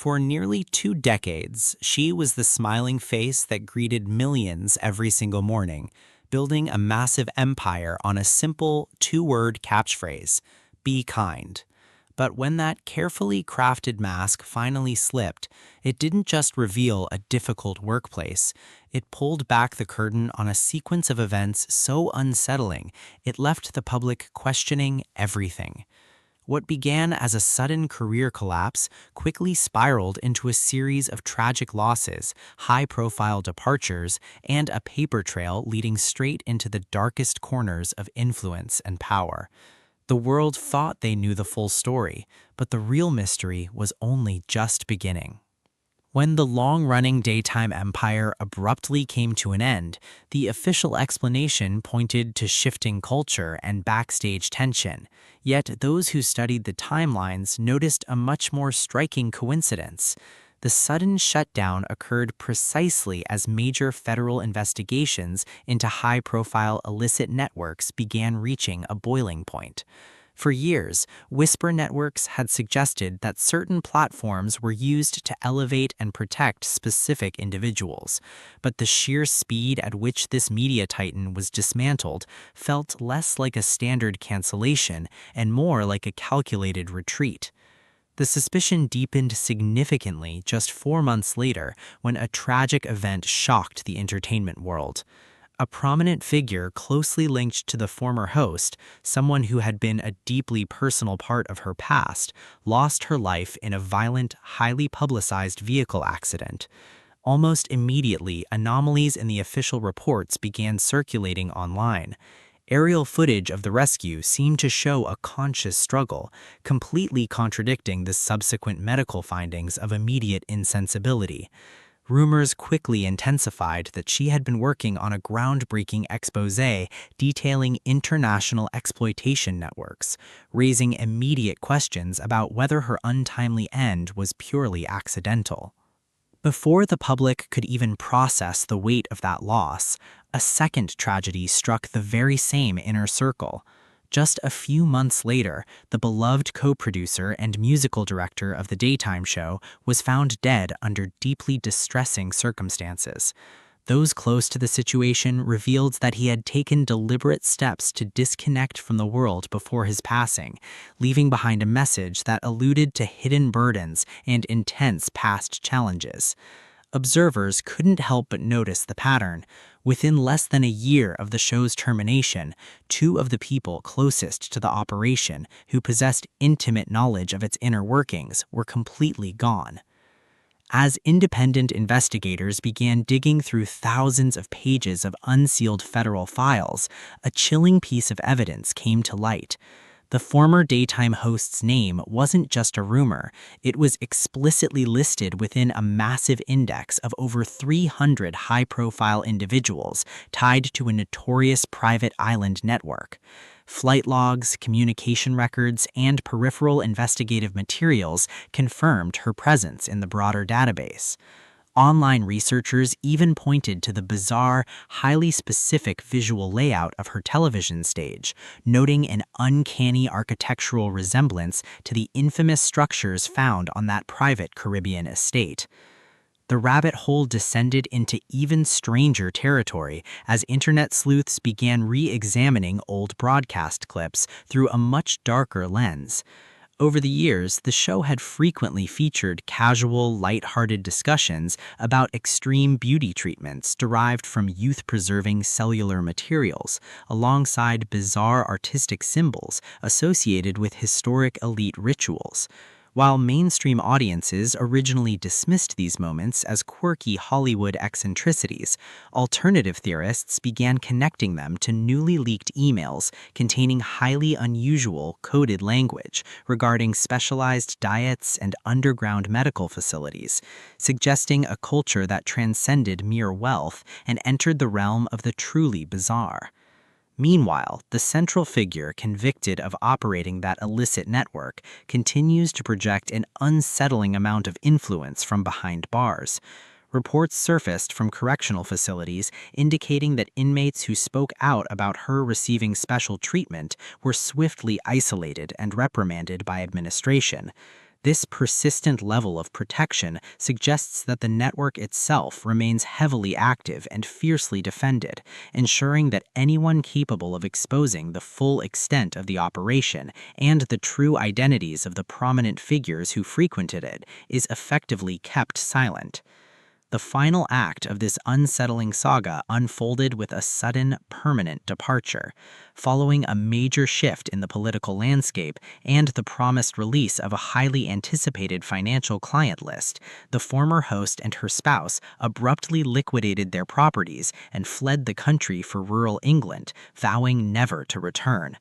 For nearly 2 decades, she was the smiling face that greeted millions every single morning, building a massive empire on a simple two-word catchphrase, "Be kind." But when that carefully crafted mask finally slipped, it didn't just reveal a difficult workplace. It pulled back the curtain on a sequence of events so unsettling, it left the public questioning everything. What began as a sudden career collapse quickly spiraled into a series of tragic losses, high-profile departures, and a paper trail leading straight into the darkest corners of influence and power. The world thought they knew the full story, but the real mystery was only just beginning. When the long-running daytime empire abruptly came to an end, the official explanation pointed to shifting culture and backstage tension. Yet those who studied the timelines noticed a much more striking coincidence. The sudden shutdown occurred precisely as major federal investigations into high-profile illicit networks began reaching a boiling point. For years, whisper networks had suggested that certain platforms were used to elevate and protect specific individuals, but the sheer speed at which this media titan was dismantled felt less like a standard cancellation and more like a calculated retreat. The suspicion deepened significantly just 4 months later when a tragic event shocked the entertainment world. A prominent figure closely linked to the former host, someone who had been a deeply personal part of her past, lost her life in a violent, highly publicized vehicle accident. Almost immediately, anomalies in the official reports began circulating online. Aerial footage of the rescue seemed to show a conscious struggle, completely contradicting the subsequent medical findings of immediate insensibility. Rumors quickly intensified that she had been working on a groundbreaking exposé detailing international exploitation networks, raising immediate questions about whether her untimely end was purely accidental. Before the public could even process the weight of that loss, a second tragedy struck the very same inner circle. Just a few months later, the beloved co-producer and musical director of the daytime show was found dead under deeply distressing circumstances. Those close to the situation revealed that he had taken deliberate steps to disconnect from the world before his passing, leaving behind a message that alluded to hidden burdens and intense past challenges. Observers couldn't help but notice the pattern. Within less than a year of the show's termination, two of the people closest to the operation, who possessed intimate knowledge of its inner workings, were completely gone. As independent investigators began digging through thousands of pages of unsealed federal files, a chilling piece of evidence came to light. The former daytime host's name wasn't just a rumor, it was explicitly listed within a massive index of over 300 high-profile individuals tied to a notorious private island network. Flight logs, communication records, and peripheral investigative materials confirmed her presence in the broader database. Online researchers even pointed to the bizarre, highly specific visual layout of her television stage, noting an uncanny architectural resemblance to the infamous structures found on that private Caribbean estate. The rabbit hole descended into even stranger territory as internet sleuths began re-examining old broadcast clips through a much darker lens. Over the years, the show had frequently featured casual, light-hearted discussions about extreme beauty treatments derived from youth-preserving cellular materials, alongside bizarre artistic symbols associated with historic elite rituals. While mainstream audiences originally dismissed these moments as quirky Hollywood eccentricities, alternative theorists began connecting them to newly leaked emails containing highly unusual coded language regarding specialized diets and underground medical facilities, suggesting a culture that transcended mere wealth and entered the realm of the truly bizarre. Meanwhile, the central figure convicted of operating that illicit network continues to project an unsettling amount of influence from behind bars. Reports surfaced from correctional facilities indicating that inmates who spoke out about her receiving special treatment were swiftly isolated and reprimanded by administration. This persistent level of protection suggests that the network itself remains heavily active and fiercely defended, ensuring that anyone capable of exposing the full extent of the operation and the true identities of the prominent figures who frequented it is effectively kept silent. The final act of this unsettling saga unfolded with a sudden, permanent departure. Following a major shift in the political landscape and the promised release of a highly anticipated financial client list, the former host and her spouse abruptly liquidated their properties and fled the country for rural England, vowing never to return.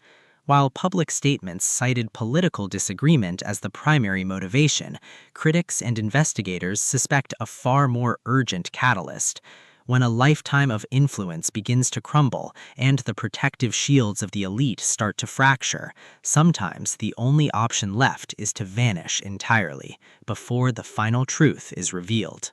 While public statements cited political disagreement as the primary motivation, critics and investigators suspect a far more urgent catalyst. When a lifetime of influence begins to crumble and the protective shields of the elite start to fracture, sometimes the only option left is to vanish entirely before the final truth is revealed.